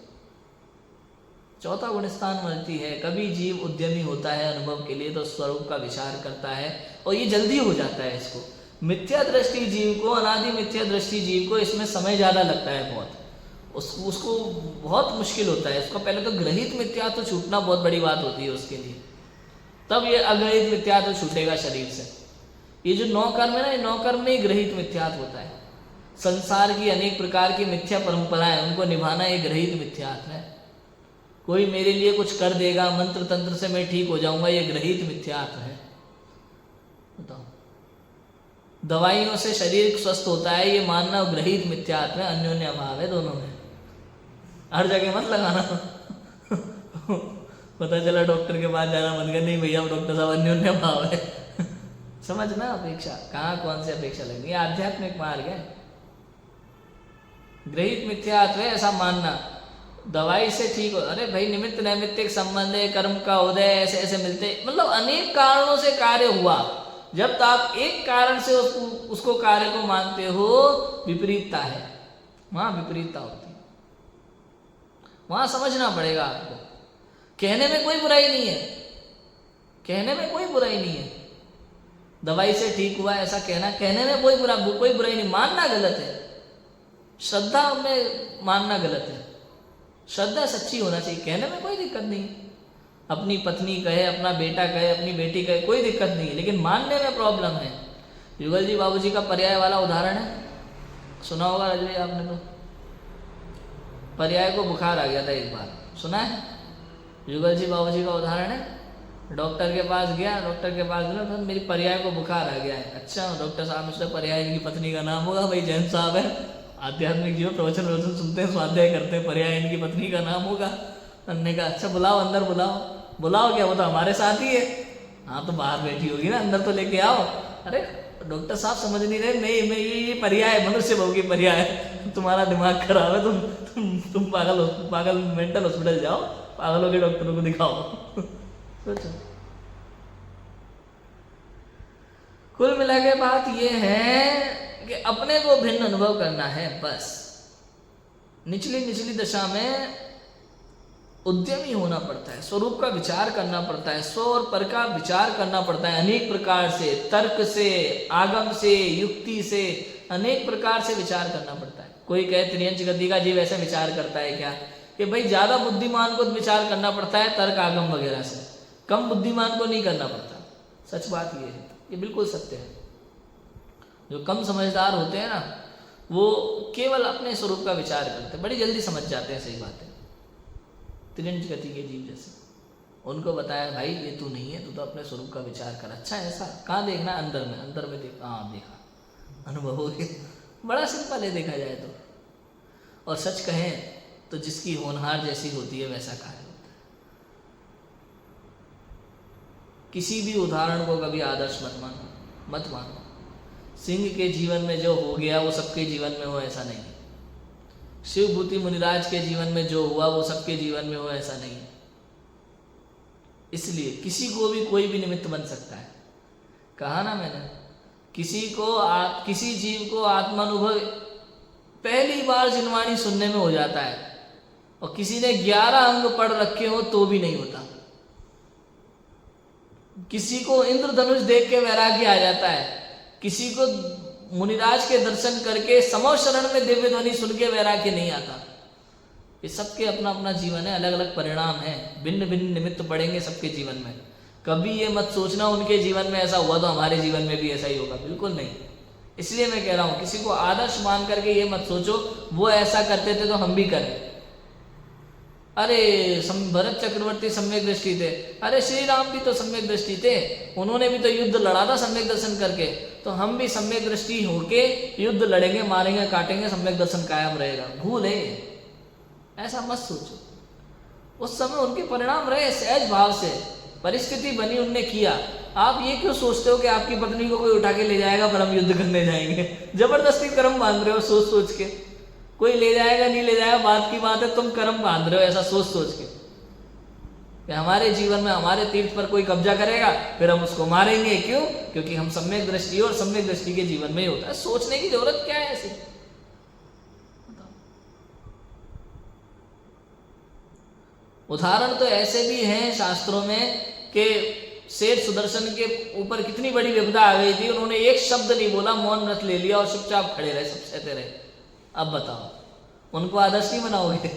चौथा गुण स्थानवर्ती है। कभी जीव उद्यमी होता है अनुभव के लिए तो स्वरूप का विचार करता है और ये जल्दी हो जाता है। इसको मिथ्या दृष्टि जीव को, अनादि मिथ्या दृष्टि जीव को इसमें समय ज़्यादा लगता है बहुत, उसको बहुत मुश्किल होता है। उसका पहले तो ग्रहित मिथ्या तो छूटना बहुत बड़ी बात होती है उसके लिए, तब ये अग्रहित मिथ्या तो छूटेगा शरीर से। ये जो 9 कर्म है ना, ये 9 कर्म में ही ग्रहित मिथ्यात्व होता है। संसार की अनेक प्रकार की मिथ्या परंपराएं, उनको निभाना ये ग्रहित मिथ्यात्व है। कोई मेरे लिए कुछ कर देगा, मंत्र तंत्र से मैं ठीक हो जाऊंगा, ये ग्रहित मिथ्यात्व है। बताओ, दवाइयों से शरीर स्वस्थ होता है, ये मानना ग्रहित मिथ्यात्व है। अन्योन्य अभाव है दोनों में, हर जगह मत लगाना पता चला डॉक्टर के पास जाना मन कर, नहीं भैया डॉक्टर साहब अन्योन्य अभाव है समझना अपेक्षा कहाँ कौन सी अपेक्षा लगनी है, आध्यात्मिक मार्ग है। ग्रहित मिथ्यात्व है ऐसा मानना, दवाई से ठीक हो, अरे भाई निमित्त नैमित्तिक संबंध है, कर्म का उदय ऐसे ऐसे मिलते, मतलब अनेक कारणों से कार्य हुआ। जब तक आप एक कारण से उसको कार्य को मानते हो, विपरीतता है, वहां विपरीतता होती है, वहां समझना पड़ेगा आपको। कहने में कोई बुराई नहीं है, कहने में कोई बुराई नहीं है, दवाई से ठीक हुआ ऐसा कहने में कोई बुराई नहीं, मानना गलत है। श्रद्धा में मानना गलत है, श्रद्धा सच्ची होना चाहिए, कहने में कोई दिक्कत नहीं। अपनी पत्नी कहे, अपना बेटा कहे, अपनी बेटी कहे, कोई दिक्कत नहीं है, लेकिन मानने में प्रॉब्लम है। युगल जी बाबूजी का पर्याय वाला उदाहरण है, सुना होगा रजनी आपने तो। पर्याय को बुखार आ गया था एक बार, सुना है? युगल जी बाबूजी का उदाहरण है। डॉक्टर के पास गया, डॉक्टर के पास गया तो मेरी पर्याय को बुखार आ गया है। अच्छा, डॉक्टर साहब उससे पर्याय इनकी पत्नी का नाम होगा, भाई जैन साहब है, आध्यात्मिक जीवन प्रवचन सुनते हैं, स्वाध्याय करते हैं, पर्याय इनकी पत्नी का नाम होगा। अन्य का अच्छा बुलाओ, अंदर बुलाओ क्या, वो तो हमारे साथ ही है। हाँ तो बाहर बैठी होगी ना, अंदर तो लेके आओ। अरे डॉक्टर साहब समझ नहीं रहे, नहीं मैं ये पर्याय मनुष्य बहु की पर्याय, तुम्हारा दिमाग खराब है, तुम पागल मेंटल हॉस्पिटल जाओ, पागलों के डॉक्टरों को दिखाओ सोचो। कुल मिला के बात यह है कि अपने को भिन्न अनुभव करना है बस। निचली दशा में उद्यमी होना पड़ता है, स्वरूप का विचार करना पड़ता है, स्व और पर का विचार करना पड़ता है, अनेक प्रकार से, तर्क से, आगम से, युक्ति से, अनेक प्रकार से विचार करना पड़ता है। कोई कहे त्रियंच गति का जीव ऐसे विचार करता है क्या, कि भाई ज्यादा बुद्धिमान को विचार करना पड़ता है तर्क आगम वगैरह से, कम बुद्धिमान को नहीं करना पड़ता। सच बात ये है, ये बिल्कुल सत्य है। जो कम समझदार होते हैं ना, वो केवल अपने स्वरूप का विचार करते हैं, बड़ी जल्दी समझ जाते हैं सही बात है। त्रियंच गति के जीव जैसे, उनको बताया भाई ये तू नहीं है, तू तो अपने स्वरूप का विचार कर। अच्छा ऐसा कहाँ देखना, अंदर में, अंदर में देख, हाँ देखा, अनुभव हो गया। बड़ा सिंपल है देखा जाए तो। और सच कहें तो जिसकी होनहार जैसी होती है वैसा कार्य होता है। किसी भी उदाहरण को कभी आदर्श मत मानो। सिंह के जीवन में जो हो गया वो सबके जीवन में हो, ऐसा नहीं है। शिवभूति मुनिराज के जीवन में जो हुआ वो सबके जीवन में हो, ऐसा नहीं है। इसलिए किसी को भी कोई भी निमित्त बन सकता है। कहा ना मैंने, किसी जीव को आत्मानुभव पहली बार जिनवाणी सुनने में हो जाता है, और किसी ने 11 अंग पढ़ रखे हो तो भी नहीं होता। किसी को इंद्रधनुष देख के वैराग्य आ जाता है, किसी को मुनिराज के दर्शन करके समो शरण में दिव्य ध्वनि सुन के वैराग्य नहीं आता। ये सबके अपना अपना जीवन है, अलग अलग परिणाम है, भिन्न भिन्न निमित्त पड़ेंगे सबके जीवन में। कभी ये मत सोचना उनके जीवन में ऐसा हुआ तो हमारे जीवन में भी ऐसा ही होगा, बिल्कुल नहीं। इसलिए मैं कह रहा हूं, किसी को आदर्श मान करके ये मत सोचो वो ऐसा करते थे तो हम भी करें। अरे भरत चक्रवर्ती सम्यक दृष्टि थे, अरे श्री राम भी तो सम्यक दृष्टि थे, उन्होंने भी तो युद्ध लड़ा था सम्यक दर्शन करके, तो हम भी सम्यक दृष्टि होके युद्ध लड़ेंगे, मारेंगे, काटेंगे, सम्यक दर्शन कायम रहेगा। भूल है, ऐसा मत सोचो। उस समय उनके परिणाम रहे सहज भाव से, परिस्थिति बनी, उनने किया। आप ये क्यों सोचते हो कि आपकी पत्नी को कोई उठा के ले जाएगा पर हम युद्ध करने जाएंगे? जबरदस्ती कर्म बांध रहे हो सोच सोच के। कोई ले जाएगा नहीं ले जाएगा बात की बात है, तुम कर्म बांध रहे हो ऐसा सोच सोच के कि हमारे जीवन में हमारे तीर्थ पर कोई कब्जा करेगा फिर हम उसको मारेंगे। क्यों? क्योंकि हम सम्यक दृष्टि, और सम्यक दृष्टि के जीवन में ही होता है। सोचने की जरूरत क्या है ऐसी? उदाहरण तो ऐसे भी हैं शास्त्रों में कि शेर सुदर्शन के ऊपर कितनी बड़ी विपदा आ गई थी, उन्होंने एक शब्द नहीं बोला, मौन व्रत ले लिया और चुपचाप खड़े रहे, सब सहते रहे। अब बताओ उनको आदर्श नहीं बनाओगे?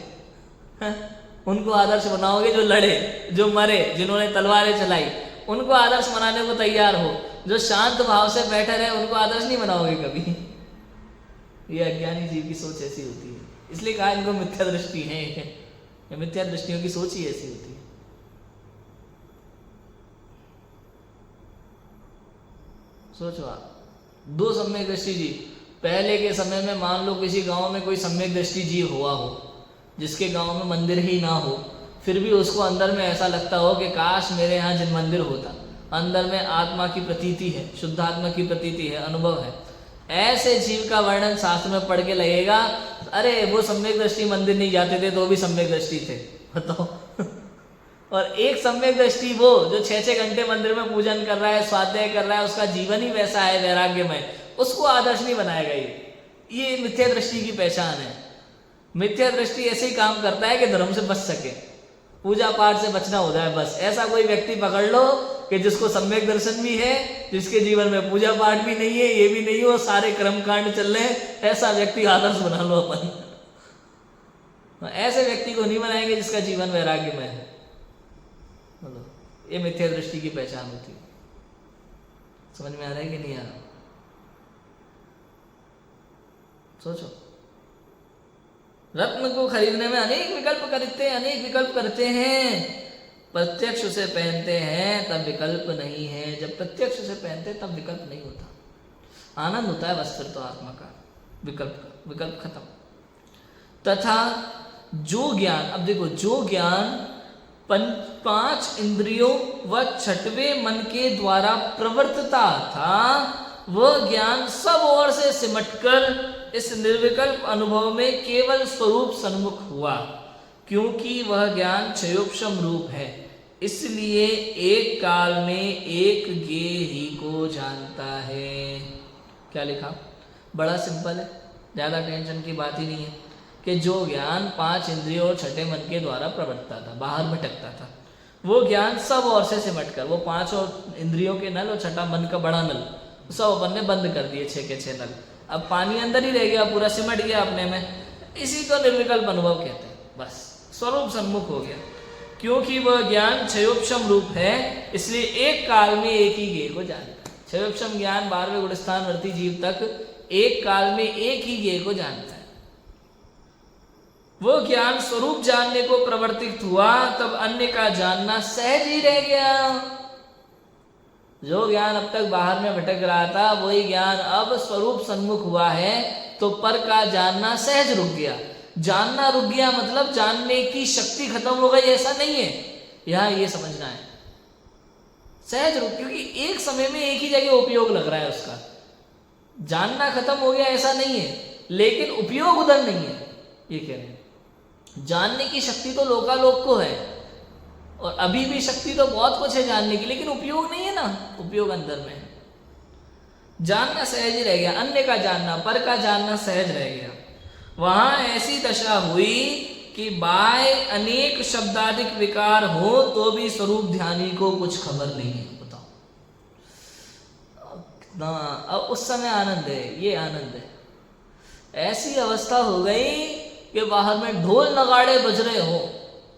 उनको आदर्श बनाओगे जो लड़े, जो मरे, जिन्होंने तलवारें चलाई, उनको आदर्श बनाने को तैयार हो। जो शांत भाव से बैठे रहे उनको आदर्श नहीं बनाओगे कभी। ये अज्ञानी जीव की सोच ऐसी होती है, इसलिए कहा इनको मिथ्या दृष्टि है। मिथ्या दृष्टियों की सोच ही ऐसी होती है। सोचो आप, दो सम्यक दृष्टि जीव, पहले के समय में मान लो किसी गांव में कोई सम्यक दृष्टि जीव हुआ हो, जिसके गांव में मंदिर ही ना हो, फिर भी उसको अंदर में ऐसा लगता हो कि काश मेरे यहाँ जिन मंदिर होता। अंदर में आत्मा की प्रतीति है, शुद्ध आत्मा की प्रतीति है, अनुभव है। ऐसे जीव का वर्णन शास्त्र में पढ़ के लगेगा अरे वो सम्यक दृष्टि मंदिर नहीं जाते थे तो भी सम्यक दृष्टि थे। बताओ। और एक सम्यक दृष्टि वो जो 6-6 घंटे मंदिर में पूजन कर रहा है, स्वाध्याय कर रहा है, उसका जीवन ही वैसा है वैराग्यमय, उसको आदर्श नहीं बनाएगा। ये मिथ्या दृष्टि की पहचान है। मिथ्या दृष्टि ऐसे ही काम करता है कि धर्म से बच सके, पूजा पाठ से बचना हो जाए बस। ऐसा कोई व्यक्ति पकड़ लो कि जिसको सम्यक दर्शन भी है, जिसके जीवन में पूजा पाठ भी नहीं है, ये भी नहीं हो, सारे कर्मकांड चल रहे हैं, ऐसा व्यक्ति आदर्श बना लो अपन। ऐसे व्यक्ति को नहीं बनाएंगे जिसका जीवन वैराग्यमय है। बोलो, ये मिथ्या दृष्टि की पहचान होती है। समझ में आ रहा है कि नहीं आ रहा? सोचो, रत्न को खरीदने में अनेक विकल्प करते हैं। प्रत्यक्ष से पहनते हैं तब विकल्प नहीं है, जब प्रत्यक्ष से पहनते हैं तब विकल्प नहीं होता। आनंद होता है बस फिर तो आत्मा का, विकल्प खत्म। तथा जो ज्ञान, अब देखो, जो ज्ञान 5 इंद्रियों व 6वें मन के द्वारा प्रवर्तता था, वह ज्ञान सब ओर से सिमटकर इस निर्विकल्प अनुभव में केवल स्वरूप सन्मुख हुआ, क्योंकि वह ज्ञान क्षयोपशम रूप है। इसलिए एक काल में एक ज्ञेय ही को जानता है। क्या लिखा? बड़ा सिंपल है, ज़्यादा टेंशन की बात ही नहीं है। कि जो ज्ञान 5 इंद्रियों और छठे मन के द्वारा प्रवर्तता था, बाहर भटकता था, वो ज्ञान सब ओर से सिमट कर, वो 5 और इंद्रियों के नल और छठा मन का बड़ा नल, सब अपन ने बंद कर दिए, 6 के 6 नल। अब पानी अंदर ही रह गया, पूरा सिमट गया अपने में। इसी को निर्विकल्प अनुभव कहते हैं। बस स्वरूप सन्मुख हो गया। क्योंकि वह ज्ञान क्षयोपशम रूप है, इसलिए एक काल में एक ही ज्ञेय को जानता है। क्षयोपशम ज्ञान 12वें गुणस्थान वर्ती जीव तक एक काल में एक ही ज्ञेय को जानता है। वो ज्ञान स्वरूप जानने को प्रवर्तित हुआ, तब अन्य का जानना सहज ही रह गया। जो ज्ञान अब तक बाहर में भटक रहा था, वही ज्ञान अब स्वरूप सन्मुख हुआ है, तो पर का जानना सहज रुक गया। जानना रुक गया मतलब जानने की शक्ति खत्म हो गई, ऐसा नहीं है, यहां ये समझना है। सहज रुक, क्योंकि एक समय में एक ही जगह उपयोग लग रहा है उसका। जानना खत्म हो गया ऐसा नहीं है, लेकिन उपयोग उधर नहीं है, ये कह रहे हैं। जानने की शक्ति तो लोकालोक को है, और अभी भी शक्ति तो बहुत कुछ है जानने की, लेकिन उपयोग नहीं है ना, उपयोग अंदर में है। जानना सहज ही रह गया, अन्य का जानना, पर का जानना सहज रह गया। वहां ऐसी दशा हुई कि बाय अनेक शब्दाधिक विकार हो तो भी स्वरूप ध्यानी को कुछ खबर नहीं है। बताओ कितना, अब उस समय आनंद है, ये आनंद है। ऐसी अवस्था हो गई कि बाहर में ढोल नगाड़े बज रहे हो,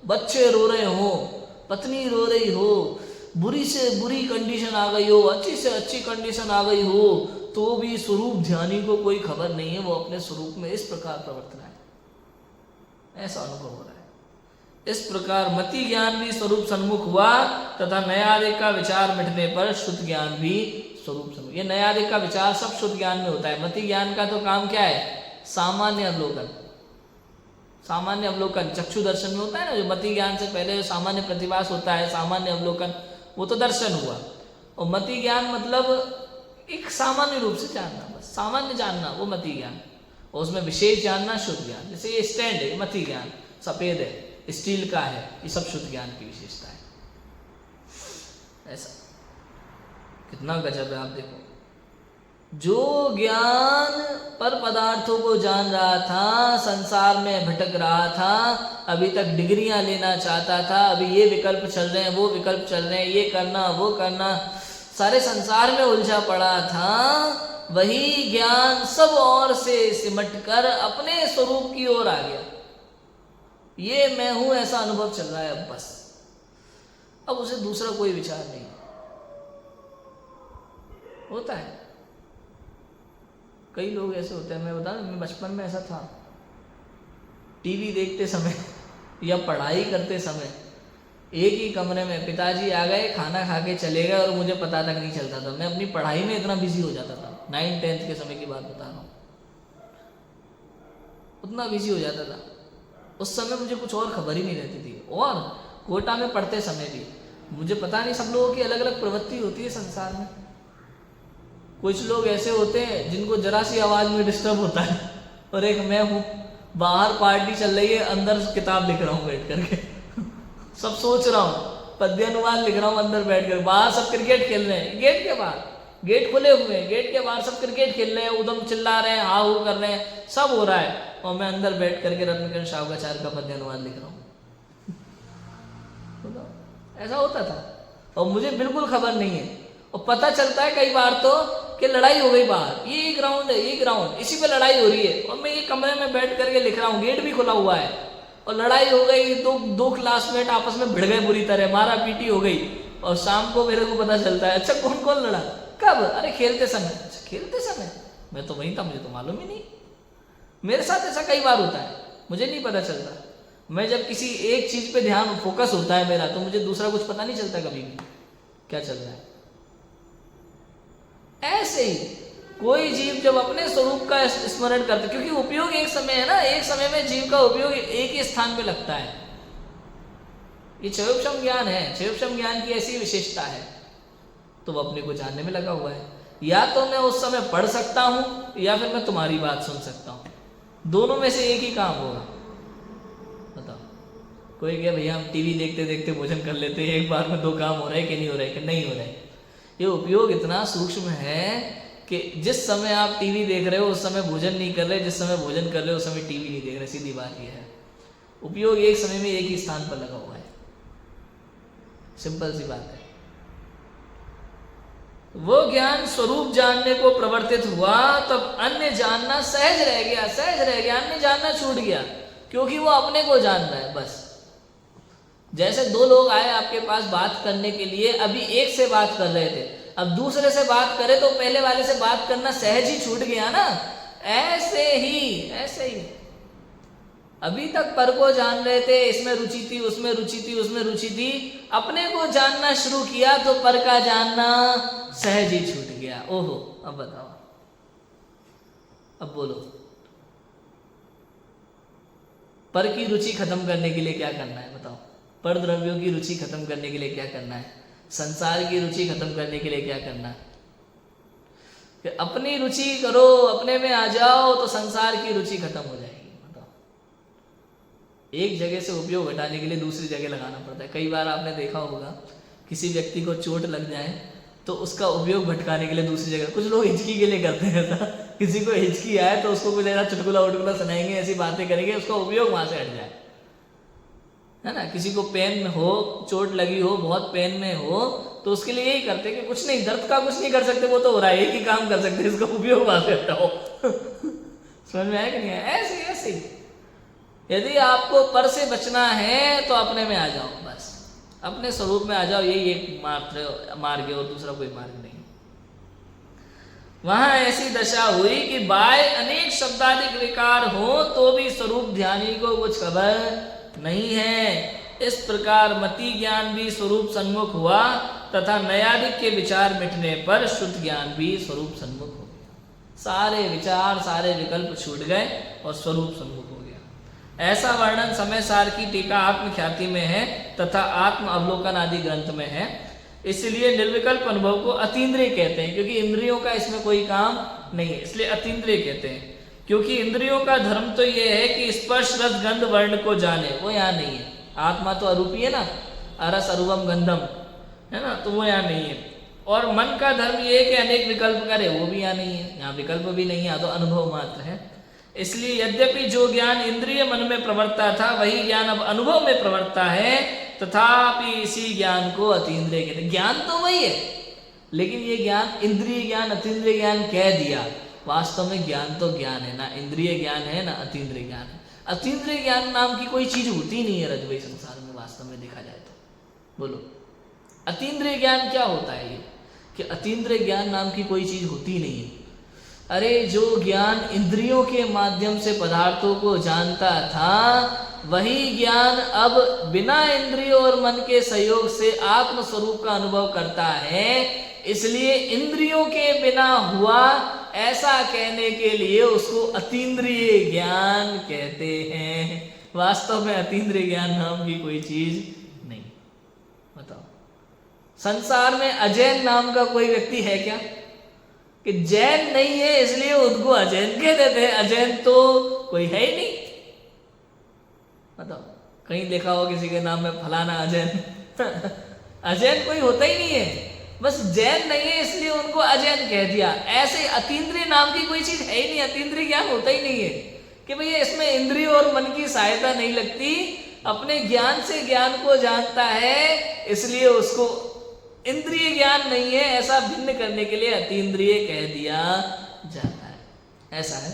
बच्चे रो रहे हो, पत्नी रो रही हो, बुरी से बुरी कंडीशन आ गई हो, अच्छी से अच्छी कंडीशन आ गई हो, तो भी स्वरूप ध्यानी को कोई खबर नहीं है। वो अपने स्वरूप में इस प्रकार प्रवर्तन है, ऐसा अनुभव हो रहा है। इस प्रकार मति ज्ञान भी स्वरूप सन्मुख हुआ, तथा नयादिक का विचार मिटने पर शुद्ध ज्ञान भी स्वरूप सन्मुख। ये नयादिक का विचार सब शुद्ध ज्ञान में होता है। मति ज्ञान का तो काम क्या है? सामान्य अवलोकन। सामान्य अवलोकन चक्षु दर्शन में होता है ना, जो मति ज्ञान से पहले जो सामान्य प्रतिभास होता है, सामान्य अवलोकन, वो तो दर्शन हुआ। और मति ज्ञान मतलब एक सामान्य रूप से जानना, बस सामान्य जानना, वो मति ज्ञान। और उसमें विशेष जानना शुद्ध ज्ञान। जैसे ये स्टैंड है, मति ज्ञान, सफेद है, स्टील का है, ये सब शुद्ध ज्ञान की विशेषता है। ऐसा कितना गजब है, आप देखो। जो ज्ञान पर पदार्थों को जान रहा था, संसार में भटक रहा था, अभी तक डिग्रियां लेना चाहता था, अभी ये विकल्प चल रहे हैं, वो विकल्प चल रहे हैं, ये करना वो करना, सारे संसार में उलझा पड़ा था, वही ज्ञान सब ओर से सिमटकर अपने स्वरूप की ओर आ गया। ये मैं हूं ऐसा अनुभव चल रहा है अब, बस अब उसे दूसरा कोई विचार नहीं होता है। कई लोग ऐसे होते हैं, मैं बता दूं, मैं बचपन में ऐसा था। टीवी देखते समय या पढ़ाई करते समय एक ही कमरे में पिताजी आ गए, खाना खा के चले गए और मुझे पता तक नहीं चलता था। मैं अपनी पढ़ाई में इतना बिजी हो जाता था, 9th-10th के समय की बात बता रहा हूँ, उतना बिजी हो जाता था। उस समय मुझे कुछ और खबर ही नहीं रहती थी। और कोटा में पढ़ते समय भी मुझे पता नहीं, सब लोगों की अलग अलग प्रवृत्ति होती है संसार में। कुछ लोग ऐसे होते हैं जिनको जरा सी आवाज में डिस्टर्ब होता है, और एक मैं हूँ, बाहर पार्टी चल रही है, अंदर किताब लिख रहा हूँ बैठ करके सब सोच रहा हूँ, पद्यानुवाद लिख रहा हूँ अंदर बैठ कर। बाहर सब क्रिकेट खेल रहे हैं, गेट के बाहर, गेट खुले हुए हैं, गेट के बाहर सब क्रिकेट खेल रहे हैं, उदम चिल्ला रहे हैं, हा हू कर रहे हैं, सब हो रहा है, और मैं अंदर बैठ करके रत्नकन शावकाचार्य का पद्यानुवाद लिख रहा हूँ। ऐसा होता था, और मुझे बिल्कुल खबर नहीं है। और पता चलता है कई बार तो कि लड़ाई हो गई बाहर, ये ग्राउंड है, ये ग्राउंड, इसी पे लड़ाई हो रही है, और मैं ये कमरे में बैठ करके लिख रहा हूँ, गेट भी खुला हुआ है, और लड़ाई हो गई। दो क्लासमेट आपस में भिड़ गए बुरी तरह, मारा पीटी हो गई, और शाम को मेरे को पता चलता है, अच्छा कौन कौन लड़ा, कब? अरे खेलते समय। अच्छा खेलते समय? मैं तो वहीं था, मुझे तो मालूम ही नहीं। मेरे साथ ऐसा कई बार होता है, मुझे नहीं पता चलता। मैं जब किसी एक चीज पे ध्यान फोकस होता है मेरा, तो मुझे दूसरा कुछ पता नहीं चलता कभी भी क्या चल रहा है। ऐसे ही कोई जीव जब अपने स्वरूप का स्मरण करता, क्योंकि उपयोग एक समय है ना, एक समय में जीव का उपयोग एक ही स्थान पे लगता है। ये क्षयोपशम ज्ञान है, क्षयोपशम ज्ञान की ऐसी विशेषता है, तो वो अपने को जानने में लगा हुआ है। या तो मैं उस समय पढ़ सकता हूं, या फिर मैं तुम्हारी बात सुन सकता हूं, दोनों में से एक ही काम होगा। बताओ, कोई कहे भैया हम टीवी देखते देखते भोजन कर लेते हैं, एक बार में 2 काम हो रहे हैं कि नहीं हो रहे, कि नहीं हो रहे। ये उपयोग इतना सूक्ष्म है कि जिस समय आप टीवी देख रहे हो उस समय भोजन नहीं कर रहे, जिस समय भोजन कर रहे हो उस समय टीवी नहीं देख रहे। सीधी बात यह है, उपयोग एक समय में एक ही स्थान पर लगा हुआ है। सिंपल सी बात है। वो ज्ञान स्वरूप जानने को प्रवर्तित हुआ, तब अन्य जानना सहज रह गया, सहज रह गया, अन्य जानना छूट गया, क्योंकि वो अपने को जान रहा है बस। जैसे दो लोग आए आपके पास बात करने के लिए, अभी एक से बात कर रहे थे, अब दूसरे से बात करें तो पहले वाले से बात करना सहज ही छूट गया ना। ऐसे ही अभी तक पर को जान रहे थे, इसमें रुचि थी, उसमें रुचि थी, उसमें रुचि थी, अपने को जानना शुरू किया तो पर का जानना सहज ही छूट गया। ओहो, अब बताओ, अब बोलो, पर की रुचि खत्म करने के लिए क्या करना है बताओ? पर द्रव्यों की रुचि खत्म करने के लिए क्या करना है? संसार की रुचि खत्म करने के लिए क्या करना है? कि अपनी रुचि करो, अपने में आ जाओ तो संसार की रुचि खत्म हो जाएगी। बताओ, एक जगह से उपयोग हटाने के लिए दूसरी जगह लगाना पड़ता है। कई बार आपने देखा होगा, किसी व्यक्ति को चोट लग जाए तो उसका उपयोग भटकाने के लिए दूसरी जगह, कुछ लोग हिचकी के लिए करते हैं ना, किसी को हिचकी आए तो उसको कुछ ऐसा चुटकुला उटकुला सुनाएंगे, ऐसी बातें करेंगे, उसका उपयोग वहां से हट जाए, है ना। किसी को पेन में हो, चोट लगी हो, बहुत पेन में हो, तो उसके लिए यही करते कि कुछ नहीं, दर्द का कुछ नहीं कर सकते, वो तो हो रहा है, एक ही काम कर सकते, इसका उपयोग वहां से हटाओ। समझ में आया कि नहीं आया? ऐसे यदि आपको पर से बचना है तो अपने में आ जाओ, बस अपने स्वरूप में आ जाओ, यही एक मार्ग है और दूसरा कोई मार्ग नहीं। वहां ऐसी दशा हुई कि बाय अनेक शब्दाधिक विकार हो तो भी स्वरूप ध्यानी को कुछ खबर नहीं है। इस प्रकार मति ज्ञान भी स्वरूप सन्मुख हुआ तथा नयादिक के विचार मिटने पर शुद्ध ज्ञान भी स्वरूप सन्मुख हो गया। सारे विचार, सारे विकल्प छूट गए और स्वरूप सन्मुख हो गया। ऐसा वर्णन समय सार की टीका आत्म ख्याति में है तथा आत्म अवलोकन आदि ग्रंथ में है। इसलिए निर्विकल्प अनुभव को अतीन्द्रिय कहते हैं, क्योंकि इंद्रियों का इसमें कोई काम नहीं है, इसलिए अतीन्द्रिय कहते हैं। क्योंकि इंद्रियों का धर्म तो यह है कि स्पर्श रस गंध वर्ण को जाने, वो यहाँ नहीं है। आत्मा तो अरूपी है ना, अरस अरूपम गंधम, है ना, तो वो यहाँ नहीं है। और मन का धर्म ये है कि अनेक विकल्प करे, वो भी यहाँ नहीं है, यहाँ विकल्प भी नहीं है, तो अनुभव मात्र है। इसलिए यद्यपि जो ज्ञान इंद्रिय मन में प्रवर्तता था वही ज्ञान अब अनुभव में प्रवर्तता है, तथापि इसी ज्ञान को अतीन्द्रिय कहते हैं। ज्ञान तो वही है, लेकिन ये ज्ञान इंद्रिय ज्ञान अतीन्द्रिय ज्ञान कह दिया। वास्तव में ज्ञान तो ज्ञान है ना, इंद्रिय ज्ञान है ना अतीन्द्रिय ज्ञान है। अतीन्द्रिय ज्ञान नाम की कोई चीज होती नहीं है रजवई संसार में, वास्तव में देखा जाए तो। बोलो, अतीन्द्रिय ज्ञान क्या होता है? ये कि अतीन्द्रिय ज्ञान नाम की कोई चीज होती नहीं है। अरे जो ज्ञान इंद्रियों के माध्यम से पदार्थों को जानता था, वही ज्ञान अब बिना इंद्रियों और मन के सहयोग से आत्म स्वरूप का अनुभव करता है। इसलिए इंद्रियों के बिना हुआ ऐसा कहने के लिए उसको अतीन्द्रिय ज्ञान कहते हैं। वास्तव में अतीन्द्रिय ज्ञान नाम की कोई चीज नहीं। बताओ, संसार में अजैन नाम का कोई व्यक्ति है क्या? कि जैन नहीं है इसलिए उनको अजैन कह देते हैं। अजैन तो कोई है ही नहीं। बताओ, कहीं देखा हो किसी के नाम में फलाना अजैन? अजैन कोई होता ही नहीं है, बस जैन नहीं है इसलिए उनको अजैन कह दिया। ऐसे अतीन्द्रिय नाम की कोई चीज है ही नहीं, अतीन्द्रिय ज्ञान होता ही नहीं है कि भैया इसमें इंद्रिय और मन की सहायता नहीं लगती, अपने ज्ञान से ज्ञान को जानता है, इसलिए उसको इंद्रिय ज्ञान नहीं है ऐसा भिन्न करने के लिए अतीन्द्रिय कह दिया जाता है। ऐसा है।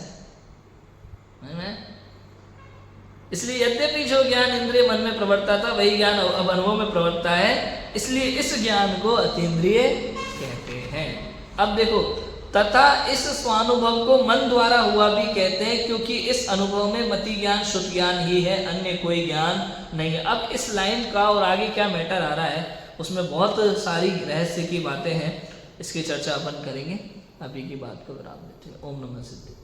इसलिए यद्यपि जो ज्ञान इंद्रिय मन में प्रवर्तता था वही ज्ञान अब अनुभव में प्रवर्तता है, इसलिए इस ज्ञान को अतीन्द्रिय कहते हैं। अब देखो, तथा इस स्वानुभव को मन द्वारा हुआ भी कहते हैं, क्योंकि इस अनुभव में मति ज्ञान शुद्ध ज्ञान ही है, अन्य कोई ज्ञान नहीं है। अब इस लाइन का और आगे क्या मैटर आ रहा है, उसमें बहुत सारी रहस्य की बातें हैं, इसकी चर्चा अपन करेंगे। अभी की बात को विराम देते हैं। ओम नमः सिद्धि।